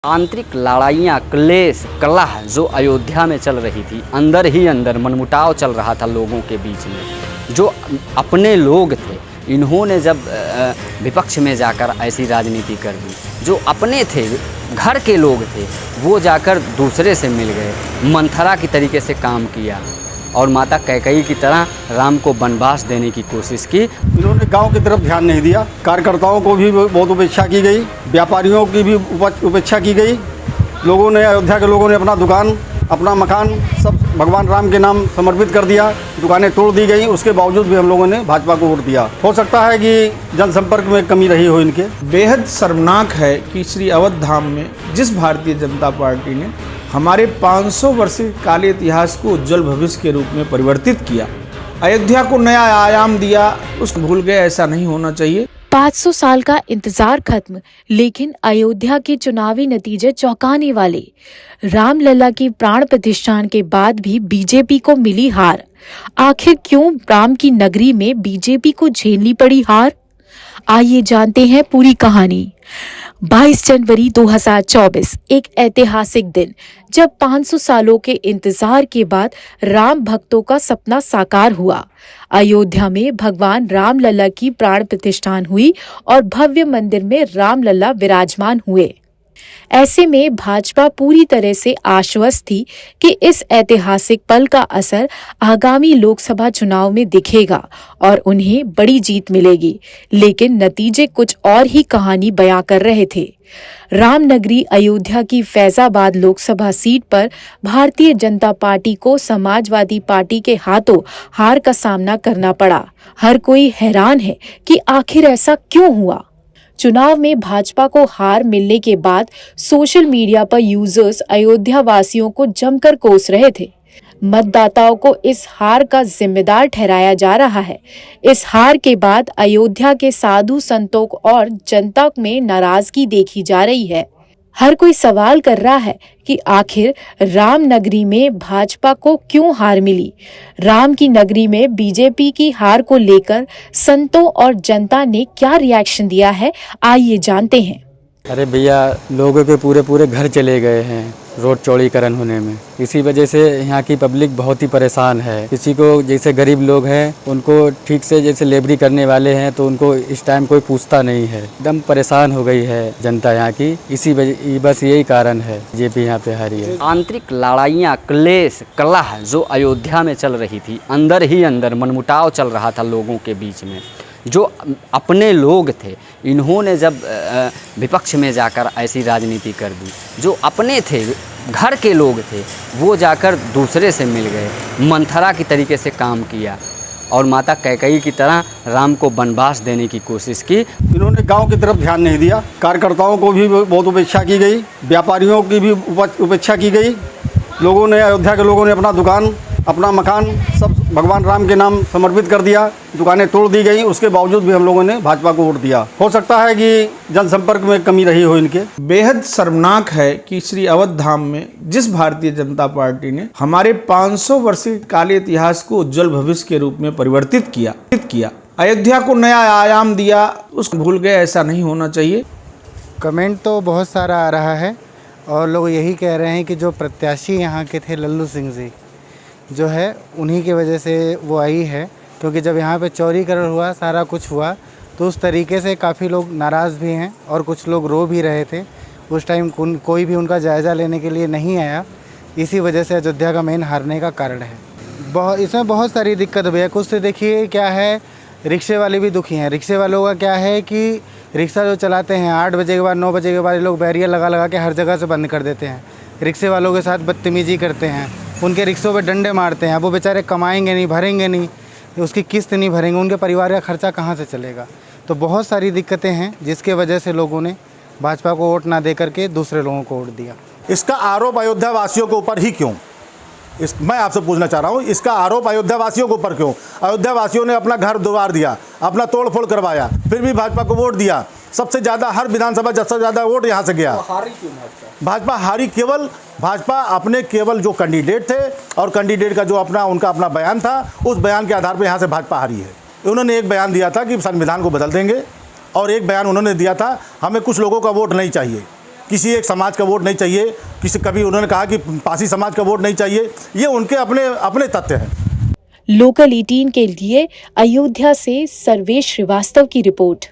आंतरिक लड़ाइयाँ, क्लेश, कलह जो अयोध्या में चल रही थी, अंदर ही अंदर मनमुटाव चल रहा था लोगों के बीच में। जो अपने लोग थे, इन्होंने जब विपक्ष में जाकर ऐसी राजनीति कर दी। जो अपने थे, घर के लोग थे, वो जाकर दूसरे से मिल गए, मंथरा की तरीके से काम किया और माता कैकेयी की तरह राम को वनवास देने की कोशिश की। इन्होंने गांव की तरफ ध्यान नहीं दिया। कार्यकर्ताओं को भी बहुत उपेक्षा की गई, व्यापारियों की भी उपेक्षा की गई। लोगों ने, अयोध्या के लोगों ने अपना दुकान, अपना मकान सब भगवान राम के नाम समर्पित कर दिया। दुकानें तोड़ दी गई, उसके बावजूद भी हम लोगों ने भाजपा को वोट दिया। हो सकता है कि जनसंपर्क में कमी रही हो इनके। बेहद शर्मनाक है कि श्री अवध धाम में जिस भारतीय जनता पार्टी ने हमारे 500 वर्षीय काले इतिहास को उज्जवल भविष्य के रूप में परिवर्तित किया, अयोध्या को नया आयाम दिया, उसको भूल गए। ऐसा नहीं होना चाहिए। 500 साल का इंतजार खत्म, लेकिन अयोध्या के चुनावी नतीजे चौंकाने वाले। रामलला की प्राण प्रतिष्ठान के बाद भी बीजेपी को मिली हार। आखिर क्यों राम की नगरी में बीजेपी को झेलनी पड़ी हार? आइए जानते हैं पूरी कहानी। 22 जनवरी 2024 एक ऐतिहासिक दिन, जब 500 सालों के इंतजार के बाद राम भक्तों का सपना साकार हुआ। अयोध्या में भगवान रामलला की प्राण प्रतिष्ठान हुई और भव्य मंदिर में रामलला विराजमान हुए। ऐसे में भाजपा पूरी तरह से आश्वस्त थी कि इस ऐतिहासिक पल का असर आगामी लोकसभा चुनाव में दिखेगा और उन्हें बड़ी जीत मिलेगी। लेकिन नतीजे कुछ और ही कहानी बयां कर रहे थे। रामनगरी अयोध्या की फैजाबाद लोकसभा सीट पर भारतीय जनता पार्टी को समाजवादी पार्टी के हाथों हार का सामना करना पड़ा। हर कोई हैरान है कि आखिर ऐसा क्यों हुआ। चुनाव में भाजपा को हार मिलने के बाद सोशल मीडिया पर यूजर्स अयोध्या वासियों को जमकर कोस रहे थे। मतदाताओं को इस हार का जिम्मेदार ठहराया जा रहा है। इस हार के बाद अयोध्या के साधु संतों और जनता में नाराजगी देखी जा रही है। हर कोई सवाल कर रहा है कि आखिर रामनगरी में भाजपा को क्यों हार मिली। राम की नगरी में बीजेपी की हार को लेकर संतों और जनता ने क्या रिएक्शन दिया है, आइए जानते हैं। अरे भैया, लोगों के पूरे घर चले गए हैं रोड चौड़ीकरण होने में। इसी वजह से यहाँ की पब्लिक बहुत ही परेशान है। किसी को, जैसे गरीब लोग हैं, उनको ठीक से जैसे लेबरी करने वाले हैं तो उनको इस टाइम कोई पूछता नहीं है। एकदम परेशान हो गई है जनता यहाँ की। इसी वजह, बस यही कारण है बीजेपी यहाँ पे हारी है। आंतरिक लड़ाइयाँ, क्लेश, कलह जो अयोध्या में चल रही थी, अंदर ही अंदर मनमुटाव चल रहा था लोगों के बीच में। जो अपने लोग थे, इन्होंने जब विपक्ष में जाकर ऐसी राजनीति कर दी। जो अपने थे, घर के लोग थे, वो जाकर दूसरे से मिल गए, मंथरा की तरीके से काम किया और माता कैकेयी की तरह राम को वनवास देने की कोशिश की। इन्होंने गांव की तरफ ध्यान नहीं दिया। कार्यकर्ताओं को भी बहुत उपेक्षा की गई, व्यापारियों की भी उपेक्षा की गई। लोगों ने, अयोध्या के लोगों ने अपना दुकान, अपना मकान सब भगवान राम के नाम समर्पित कर दिया। दुकानें तोड़ दी गई, उसके बावजूद भी हम लोगों ने भाजपा को वोट दिया। हो सकता है कि जनसंपर्क में कमी रही हो इनके। बेहद शर्मनाक है कि श्री अवध धाम में जिस भारतीय जनता पार्टी ने हमारे 500 वर्षीय काले इतिहास को उज्जवल भविष्य के रूप में परिवर्तित किया, अयोध्या को नया आयाम दिया, उसको भूल गए। ऐसा नहीं होना चाहिए। कमेंट तो बहुत सारा आ रहा है और लोग यही कह रहे हैं कि जो प्रत्याशी यहाँ के थे लल्लू सिंह जी जो है, उन्हीं की वजह से वो आई है। क्योंकि जब यहाँ पे चौड़ीकरण हुआ, सारा कुछ हुआ, तो उस तरीके से काफ़ी लोग नाराज़ भी हैं और कुछ लोग रो भी रहे थे। उस टाइम कोई भी उनका जायज़ा लेने के लिए नहीं आया। इसी वजह से अयोध्या का मेन हारने का कारण है। इसमें बहुत सारी दिक्कत भी है। कुछ तो देखिए क्या है, रिक्शे वाले भी दुखी हैं। रिक्शे वालों का क्या है कि रिक्शा जो चलाते हैं 8 बजे के बाद, 9 बजे के बाद ये लोग बैरियर लगा के हर जगह से बंद कर देते हैं। रिक्शे वालों के साथ बदतमीजी करते हैं, उनके रिक्शों पे डंडे मारते हैं। वो बेचारे कमाएंगे नहीं, भरेंगे नहीं, उसकी किस्त नहीं भरेंगे, उनके परिवार का खर्चा कहाँ से चलेगा। तो बहुत सारी दिक्कतें हैं जिसके वजह से लोगों ने भाजपा को वोट ना दे करके दूसरे लोगों को वोट दिया। इसका आरोप अयोध्या वासियों के ऊपर ही क्यों? मैं आपसे पूछना चाह रहा हूँ, इसका आरोप अयोध्या वासियों के ऊपर क्यों? अयोध्या वासियों ने अपना घर द्वार दिया, अपना तोड़ फोड़ करवाया, फिर भी भाजपा को वोट दिया। सबसे ज़्यादा, हर विधानसभा सबसे ज़्यादा वोट यहाँ से गया। हारी क्यों भाजपा हारी? भाजपा अपने केवल जो कैंडिडेट थे और कैंडिडेट का जो उनका अपना बयान था, उस बयान के आधार पर यहाँ से भाजपा हारी है। उन्होंने एक बयान दिया था कि संविधान को बदल देंगे और एक बयान उन्होंने दिया था हमें कुछ लोगों का वोट नहीं चाहिए। किसी एक समाज का वोट नहीं चाहिए, कभी उन्होंने कहा कि पासी समाज का वोट नहीं चाहिए। ये उनके अपने तथ्य हैं। लोकल 18 के लिए अयोध्या से सर्वेश श्रीवास्तव की रिपोर्ट।